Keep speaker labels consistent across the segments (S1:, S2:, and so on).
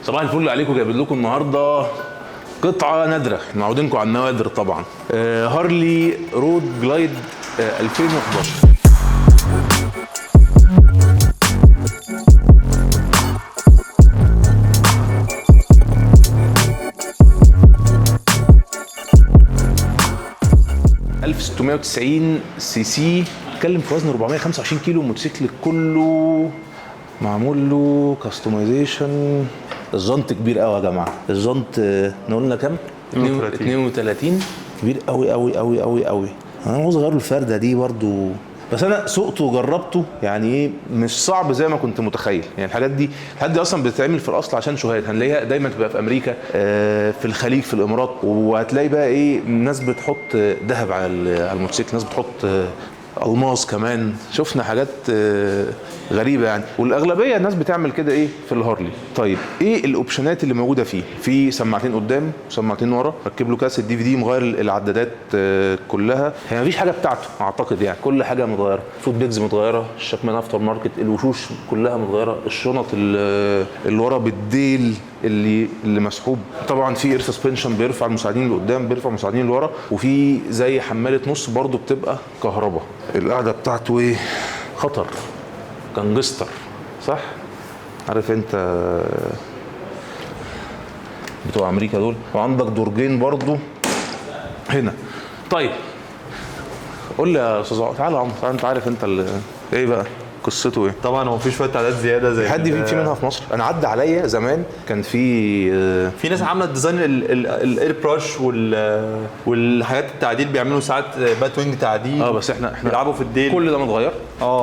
S1: صباح الفل عليكم. جايب لكم النهارده قطعه نادره، معودينكم على النوادر طبعا. هارلي رود جلايد 2011. سي سي، اتكلم في وزن 425 كيلو. الموتوسيكل كله معمول له كاستمايزيشن. الجنط كبير قوي يا جماعه، الجنط قلنا كام؟ 32. كبير قوي قوي قوي قوي قوي. انا عاوز اغير الفرده دي برضو، بس انا سوقته وجربته، يعني ايه مش صعب زي ما كنت متخيل. يعني الحاجات دي اصلا بتتعمل في الاصل عشان شوهات، هنلاقيها دايما تبقى في امريكا، في الخليج، في الامارات. وهتلاقي بقى ايه، ناس بتحط ذهب على الموتوسيكل، ناس بتحط الماس كمان. شفنا حاجات غريبه يعني، والاغلبيه الناس بتعمل كده ايه في الهارلي. طيب ايه الاوبشنات اللي موجوده فيه؟ في سماعتين قدام وسماعتين ورا، ركب له كاسيت DVD، مغير العدادات كلها. هي مفيش حاجه بتاعته اعتقد، يعني كل حاجه متغيره. فوت بيجز متغيره، الشكمان افتر ماركت، الوشوش كلها متغيره، الشنط اللي ورا بالديل اللي مسحوب. طبعا في اير سسبنشن بيرفع المساعدين اللي قدام، بيرفع المساعدين اللي ورا، وفي زي حماله نص برضو بتبقى كهرباء. القعده بتاعته ايه؟ خطر، كانجستر، صح؟ عارف انت بتوع امريكا دول. وعندك درجين برضو هنا. طيب قول لي يا استاذ، تعالى يا عمرو، انت عارف انت ايه بقى قصته ايه؟
S2: طبعا هو في شويه تعداد زياده زي
S1: حد في منها في مصر. انا عدى عليا زمان كان في
S2: ناس عامله ديزاين الاير براش والحاجات التعديل، بيعملوا ساعات بات وينج تعديل.
S1: بس احنا
S2: بيلعبوا في الديل،
S1: كل ده متغير.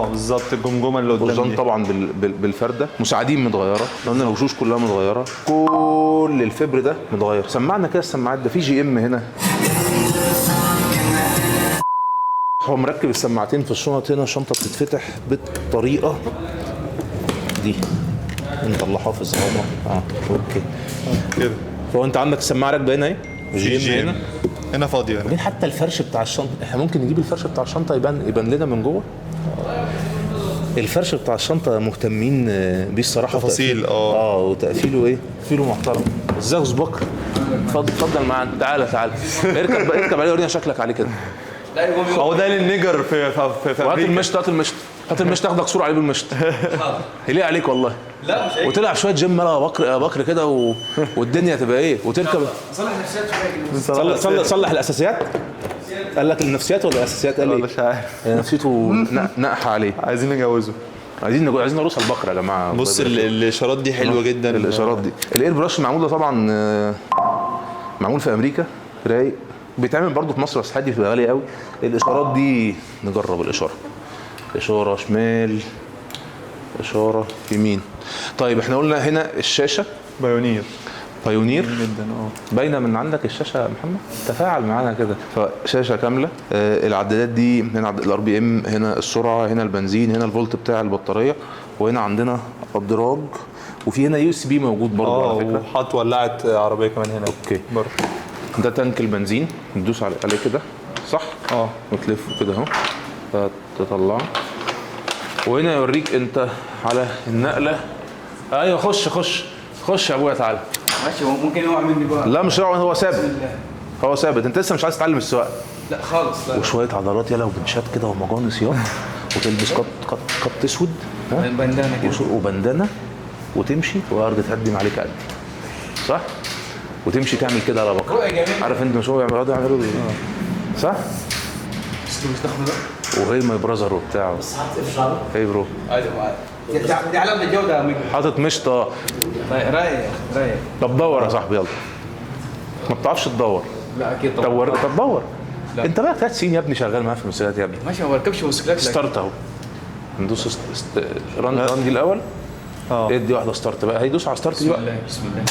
S2: بالظبط. الجمجمه اللي قدام دي
S1: طبعا بالفرده، مساعدين متغيره، قلنا الوشوش كلها متغيره، كل الفبر ده متغير. سمعنا كده السماعات ده، في GM هنا. هو مركب السماعتين في الشنط هنا، الشنطه بتتفتح بالطريقه دي. انت اللي حافظ عمر. اوكي
S2: كده.
S1: فهو انت عندك السماعه راكبه هنا اهي،
S2: GM هنا فاضيه هنا.
S1: حتى الفرش بتاع الشنطه، احنا ممكن نجيب الفرش بتاع الشنطه يبان لنا من جوه. الفرش بتاع الشنطه مهتمين بيه الصراحه،
S2: تفاصيل.
S1: وتقفيله ايه؟ تقفيله محترم. ازيك يا بكر؟ اتفضل معانا. تعالى اركب عليه، ورينا شكلك عليه كده.
S2: هو ده النيجر في
S1: هات المشط تاخدك صوره عليه بالمشط. يليق عليك والله.
S3: لا مش
S1: وتلعب شويه جيم يا بكر كده والدنيا تبقى ايه، وتركب.
S3: صلح النفسيات شويه.
S1: صلح الاساسيات. قال لك النفسيات ولا الاساسيات؟ قال ايه؟
S2: مش عارف.
S1: نفسيته نقح عليه.
S2: عايزين نجوزه.
S1: عايزين نروس البقره يا جماعه.
S2: بص الاشارات دي حلوه جدا.
S1: الاشارات دي، الاير براش معمول طبعا، معمول في امريكا، رايق. بيتعمل برضو في مصر بس حد بتبقى غاليه قوي. الاشارات دي نجرب اشاره شمال، اشاره يمين. طيب احنا قلنا هنا الشاشه
S2: بايونير
S1: جدا. باينه من عندك الشاشه يا محمد، تفاعل معانا كده. فشاشه كامله. العدادات دي هنا الRPM، هنا السرعه، هنا البنزين، هنا الفولت بتاع البطاريه، وهنا عندنا الدراج، وفي هنا USB موجود برضه على فكره.
S2: وحاط ولاعه عربيه كمان هنا.
S1: اوكي برضه. ده تانك البنزين، ندوس عليه كده، صح؟ وتلفه كده اهو فتطلعه. وهنا يوريك انت على النقله. ايوه خش يا ابويا، تعالى.
S3: ماشي. ممكن يقع مني بقى.
S1: لا مش هو ثابت. انت لسه مش عايز تتعلم السواقه.
S3: لا خالص. لا.
S1: وشويه عضلات يلا، وبنشات كده، ومجانس يلا، وتلبس قط اسود،
S3: بندانه كده،
S1: وبندانه، وتمشي وارض تقدم عليك قد، صح؟ وتمشي تعمل كده على بكره. عارف انت مش هو يعملوا صح؟ وهي ماي براذر وبتاع.
S3: بس حاطط في شعره.
S1: ايه برو؟
S3: دي علامه الجوده يا ميجو.
S1: حاطط مشط.
S3: رايق.
S1: طب دور يا صاحبي يلا. ما بتعرفش تدور؟
S3: لا اكيد
S1: طب دور. انت بقى 3 سنين يا ابني شغال معايا في الموتوسيكلات يا ابني.
S3: ماشي. ما بركبش موتوسيكلات.
S1: ستارت اهو. ندوس ران دي الاول. ادي واحده ستارت بقى. هيدوس على ستارت دي بقى.
S3: بسم الله.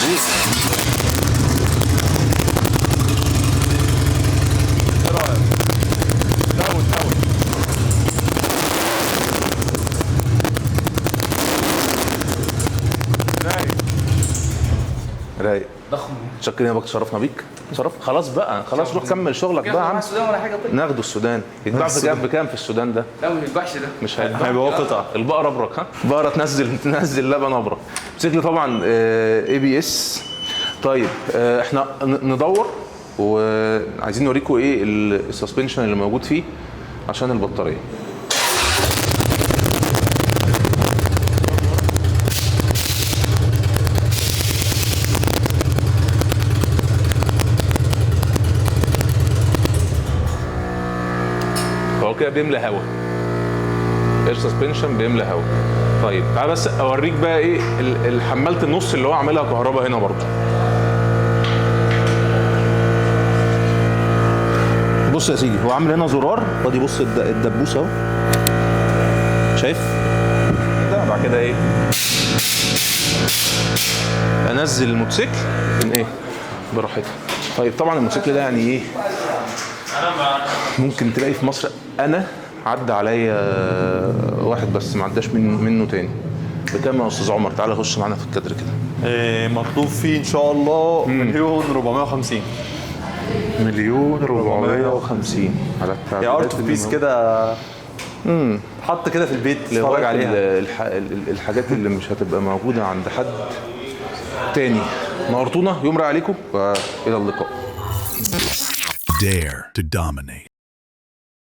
S1: رايق.
S3: ضخم.
S1: شكرا يا بك، شرفنا بيك. خلاص بقى، خلاص روح كمل شغلك بقى يا عم.
S3: السودان ولا حاجه؟ طيب
S1: ناخده السودان. يتباع بكام في السودان ده؟
S3: لا ما يتباعش ده.
S1: مش هيتباع.
S2: هيبقى هو قطعه.
S1: البقره ابرك، ها؟ بقره تنزل لبن ابرك. موتوسيكل طبعا اي بي اس. طيب احنا ندور وعايزين نوريكم ايه السسبنشن اللي موجود فيه عشان البطاريه. هو كده بيملى هوا، اير سسبنشن بيملى هوا. طيب تعال بس اوريك بقى ايه حمالة النص اللي هو عاملها كهرباء هنا برضه. بص يا سيدي، هو عامل هنا زرار، ادي بص الدبوس اهو، شايف ده. بعد كده ايه، انزل الموتوسيكل من ايه براحتها. طيب طبعا الموتوسيكل ده يعني ايه، ممكن تلاقي في مصر، انا عدى عليا واحد بس ما عداش منه تاني. بكام يا استاذ عمر؟ تعالى خش معانا في الكادر كده.
S2: مطلوب فيه ان شاء الله 1,450,000.
S1: 1,450,000 على
S2: يا ارت بيس كده، حط كده في البيت تتفرج عليها.
S1: الحاجات اللي مش هتبقى موجوده عند حد تاني. نورتونا، يوم رايق عليكم، والى اللقاء.
S4: Dare to dominate.